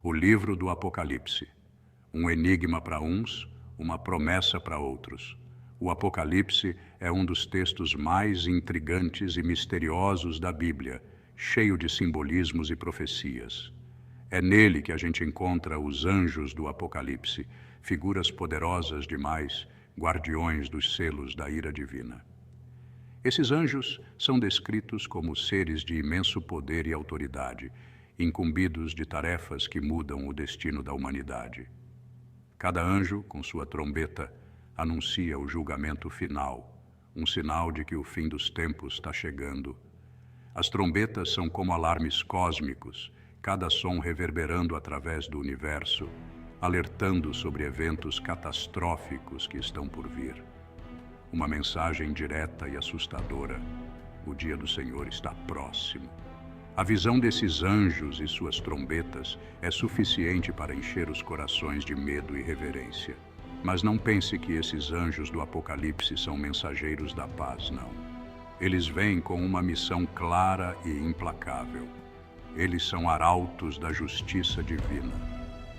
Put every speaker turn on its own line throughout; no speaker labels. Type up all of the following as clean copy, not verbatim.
O livro do Apocalipse. Um enigma para uns, uma promessa para outros. O Apocalipse é um dos textos mais intrigantes e misteriosos da Bíblia, cheio de simbolismos e profecias. É nele que a gente encontra os anjos do Apocalipse, figuras poderosas demais, guardiões dos selos da ira divina. Esses anjos são descritos como seres de imenso poder e autoridade, incumbidos de tarefas que mudam o destino da humanidade. Cada anjo, com sua trombeta, anuncia o julgamento final, um sinal de que o fim dos tempos está chegando. As trombetas são como alarmes cósmicos, cada som reverberando através do universo, alertando sobre eventos catastróficos que estão por vir. Uma mensagem direta e assustadora: o dia do Senhor está próximo. A visão desses anjos e suas trombetas é suficiente para encher os corações de medo e reverência. Mas não pense que esses anjos do Apocalipse são mensageiros da paz, não. Eles vêm com uma missão clara e implacável. Eles são arautos da justiça divina.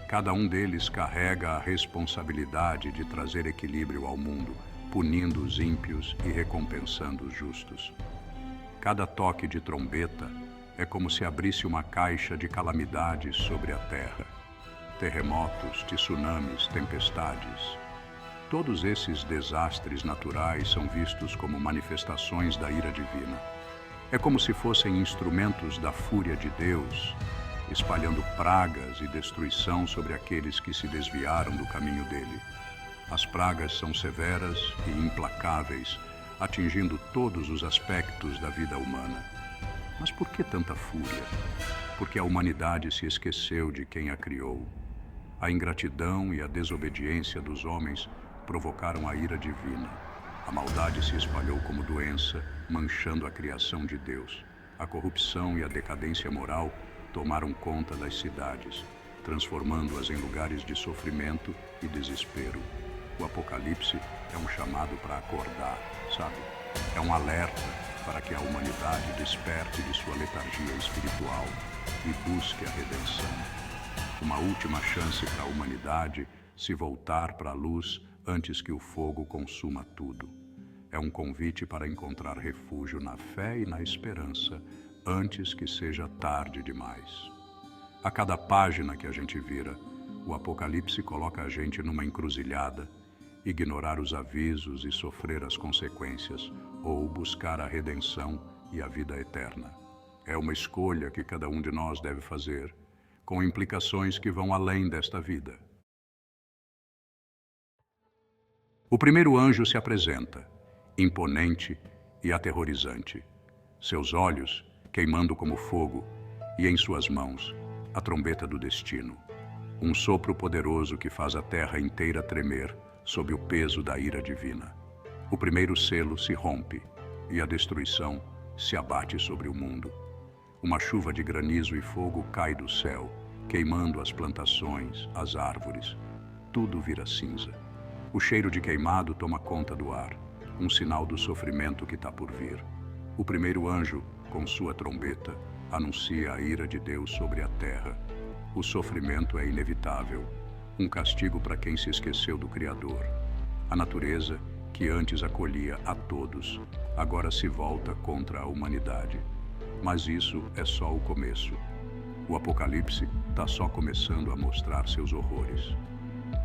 Cada um deles carrega a responsabilidade de trazer equilíbrio ao mundo, punindo os ímpios e recompensando os justos. Cada toque de trombeta é como se abrisse uma caixa de calamidades sobre a terra. Terremotos, tsunamis, tempestades. Todos esses desastres naturais são vistos como manifestações da ira divina. É como se fossem instrumentos da fúria de Deus, espalhando pragas e destruição sobre aqueles que se desviaram do caminho dele. As pragas são severas e implacáveis, atingindo todos os aspectos da vida humana. Mas por que tanta fúria? Porque a humanidade se esqueceu de quem a criou. A ingratidão e a desobediência dos homens provocaram a ira divina. A maldade se espalhou como doença, manchando a criação de Deus. A corrupção e a decadência moral tomaram conta das cidades, transformando-as em lugares de sofrimento e desespero. O Apocalipse é um chamado para acordar, sabe? É um alerta para que a humanidade desperte de sua letargia espiritual e busque a redenção. Uma última chance para a humanidade se voltar para a luz antes que o fogo consuma tudo. É um convite para encontrar refúgio na fé e na esperança antes que seja tarde demais. A cada página que a gente vira, o Apocalipse coloca a gente numa encruzilhada: ignorar os avisos e sofrer as consequências, ou buscar a redenção e a vida eterna. É uma escolha que cada um de nós deve fazer, com implicações que vão além desta vida. O primeiro anjo se apresenta, imponente e aterrorizante. Seus olhos queimando como fogo, e em suas mãos a trombeta do destino. Um sopro poderoso que faz a terra inteira tremer sob o peso da ira divina. O primeiro selo se rompe e a destruição se abate sobre o mundo. Uma chuva de granizo e fogo cai do céu, queimando as plantações, as árvores. Tudo vira cinza. O cheiro de queimado toma conta do ar, um sinal do sofrimento que está por vir. O primeiro anjo, com sua trombeta, anuncia a ira de Deus sobre a terra. O sofrimento é inevitável, um castigo para quem se esqueceu do Criador. A natureza, que antes acolhia a todos, agora se volta contra a humanidade. Mas isso é só o começo. O Apocalipse está só começando a mostrar seus horrores.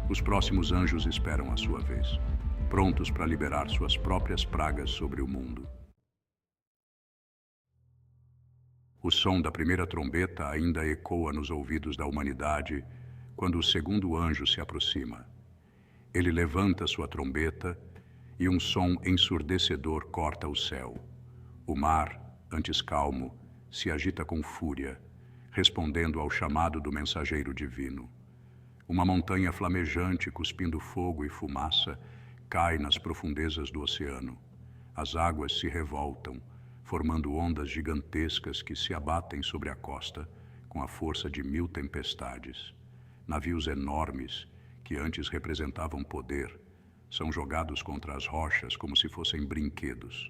Os próximos anjos esperam a sua vez, prontos para liberar suas próprias pragas sobre o mundo. O som da primeira trombeta ainda ecoa nos ouvidos da humanidade quando o segundo anjo se aproxima. Ele levanta sua trombeta e um som ensurdecedor corta o céu. O mar, antes calmo, se agita com fúria, respondendo ao chamado do mensageiro divino. Uma montanha flamejante, cuspindo fogo e fumaça, cai nas profundezas do oceano. As águas se revoltam, formando ondas gigantescas que se abatem sobre a costa com a força de 1000 tempestades. Navios enormes, que antes representavam poder, são jogados contra as rochas como se fossem brinquedos.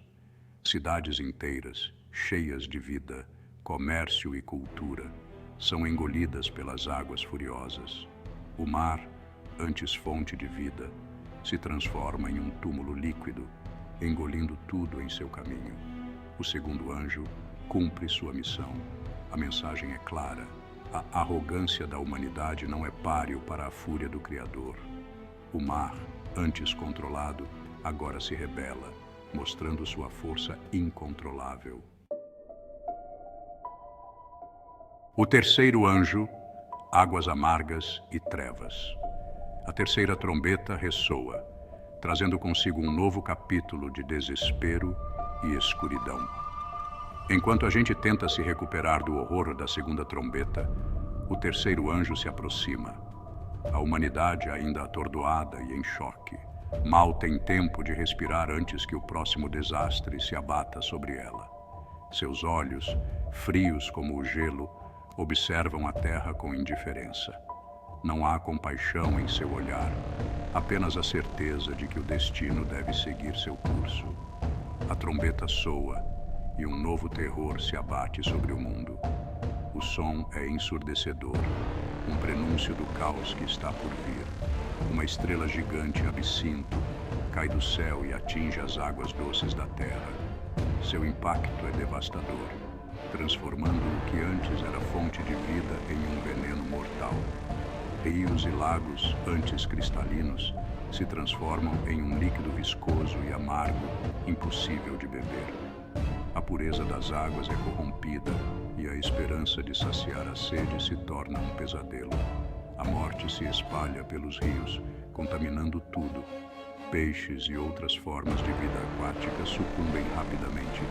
Cidades inteiras, cheias de vida, comércio e cultura, são engolidas pelas águas furiosas. O mar, antes fonte de vida, se transforma em um túmulo líquido, engolindo tudo em seu caminho. O segundo anjo cumpre sua missão. A mensagem é clara. A arrogância da humanidade não é páreo para a fúria do Criador. O mar, antes controlado, agora se rebela, mostrando sua força incontrolável. O terceiro anjo, águas amargas e trevas. A terceira trombeta ressoa, trazendo consigo um novo capítulo de desespero e escuridão. Enquanto a gente tenta se recuperar do horror da segunda trombeta, o terceiro anjo se aproxima. A humanidade, ainda atordoada e em choque, mal tem tempo de respirar antes que o próximo desastre se abata sobre ela. Seus olhos, frios como o gelo, observam a terra com indiferença. Não há compaixão em seu olhar, apenas a certeza de que o destino deve seguir seu curso. A trombeta soa e um novo terror se abate sobre o mundo. O som é ensurdecedor, um prenúncio do caos que está por vir. Uma estrela gigante absinto cai do céu e atinge as águas doces da terra. Seu impacto é devastador, transformando o que antes era fonte de vida em um veneno mortal. Rios e lagos, antes cristalinos, se transformam em um líquido viscoso e amargo, impossível de beber. A pureza das águas é corrompida e a esperança de saciar a sede se torna um pesadelo. A morte se espalha pelos rios, contaminando tudo. Peixes e outras formas de vida aquática sucumbem rapidamente,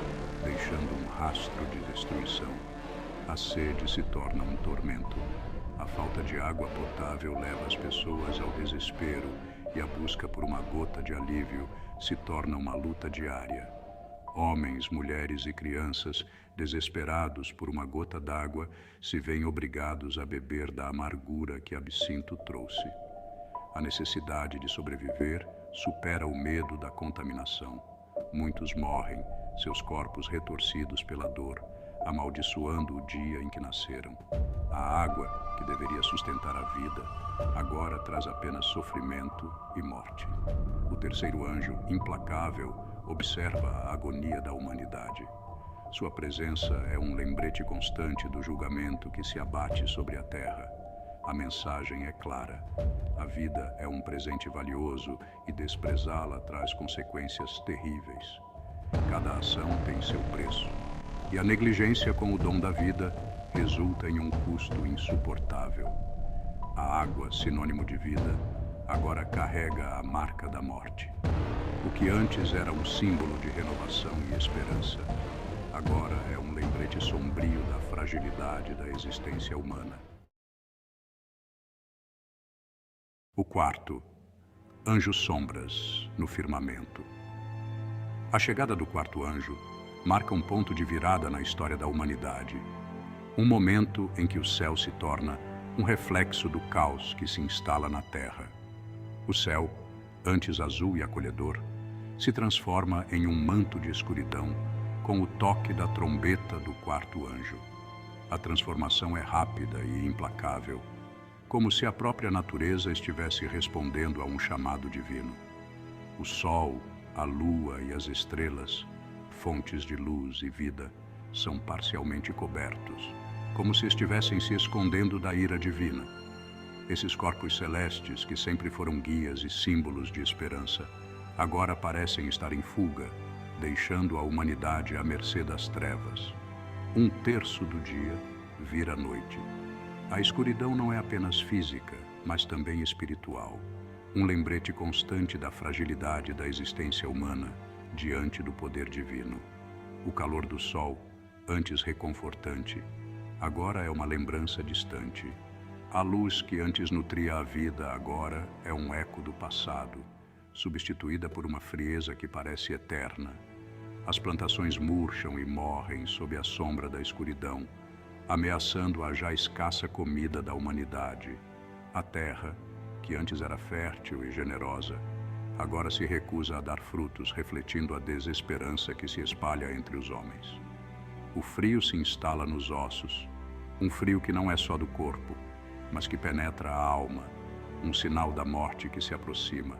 deixando um rastro de destruição. A sede se torna um tormento. A falta de água potável leva as pessoas ao desespero e a busca por uma gota de alívio se torna uma luta diária. Homens, mulheres e crianças, desesperados por uma gota d'água, se veem obrigados a beber da amargura que absinto trouxe. A necessidade de sobreviver supera o medo da contaminação. Muitos morrem, seus corpos retorcidos pela dor, amaldiçoando o dia em que nasceram. A água, que deveria sustentar a vida, agora traz apenas sofrimento e morte. O terceiro anjo, implacável, observa a agonia da humanidade. Sua presença é um lembrete constante do julgamento que se abate sobre a terra. A mensagem é clara. A vida é um presente valioso e desprezá-la traz consequências terríveis. Cada ação tem seu preço. E a negligência com o dom da vida resulta em um custo insuportável. A água, sinônimo de vida, agora carrega a marca da morte. O que antes era um símbolo de renovação e esperança, agora é um lembrete sombrio da fragilidade da existência humana. O quarto, anjos sombras no firmamento. A chegada do quarto anjo marca um ponto de virada na história da humanidade. Um momento em que o céu se torna um reflexo do caos que se instala na terra. O céu, antes azul e acolhedor, se transforma em um manto de escuridão com o toque da trombeta do quarto anjo. A transformação é rápida e implacável, como se a própria natureza estivesse respondendo a um chamado divino. O sol, a lua e as estrelas, fontes de luz e vida, são parcialmente cobertos, como se estivessem se escondendo da ira divina. Esses corpos celestes, que sempre foram guias e símbolos de esperança, agora parecem estar em fuga, deixando a humanidade à mercê das trevas. Um terço do dia vira noite. A escuridão não é apenas física, mas também espiritual. Um lembrete constante da fragilidade da existência humana diante do poder divino. O calor do sol, antes reconfortante, agora é uma lembrança distante. A luz que antes nutria a vida agora é um eco do passado, substituída por uma frieza que parece eterna. As plantações murcham e morrem sob a sombra da escuridão, ameaçando a já escassa comida da humanidade. A terra, que antes era fértil e generosa, agora se recusa a dar frutos, refletindo a desesperança que se espalha entre os homens. O frio se instala nos ossos, Um frio que não é só do corpo, mas que penetra a alma, um sinal da morte que se aproxima.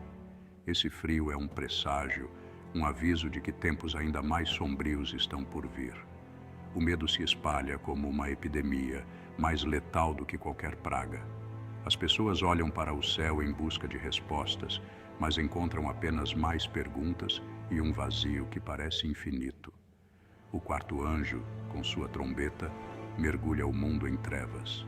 Esse frio é um presságio, um aviso de que tempos ainda mais sombrios estão por vir. O medo se espalha como uma epidemia, mais letal do que qualquer praga. As pessoas olham para o céu em busca de respostas, mas encontram apenas mais perguntas e um vazio que parece infinito. O quarto anjo, com sua trombeta, mergulha o mundo em trevas.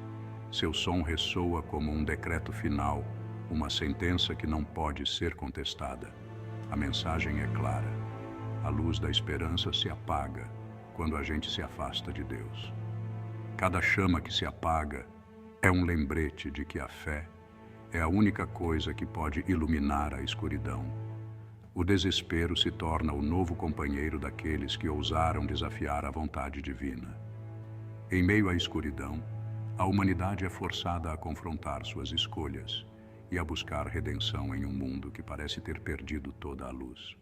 Seu som ressoa como um decreto final, uma sentença que não pode ser contestada. A mensagem é clara. A luz da esperança se apaga quando a gente se afasta de Deus. Cada chama que se apaga é um lembrete de que a fé é a única coisa que pode iluminar a escuridão. O desespero se torna o novo companheiro daqueles que ousaram desafiar a vontade divina. Em meio à escuridão, a humanidade é forçada a confrontar suas escolhas e a buscar redenção em um mundo que parece ter perdido toda a luz.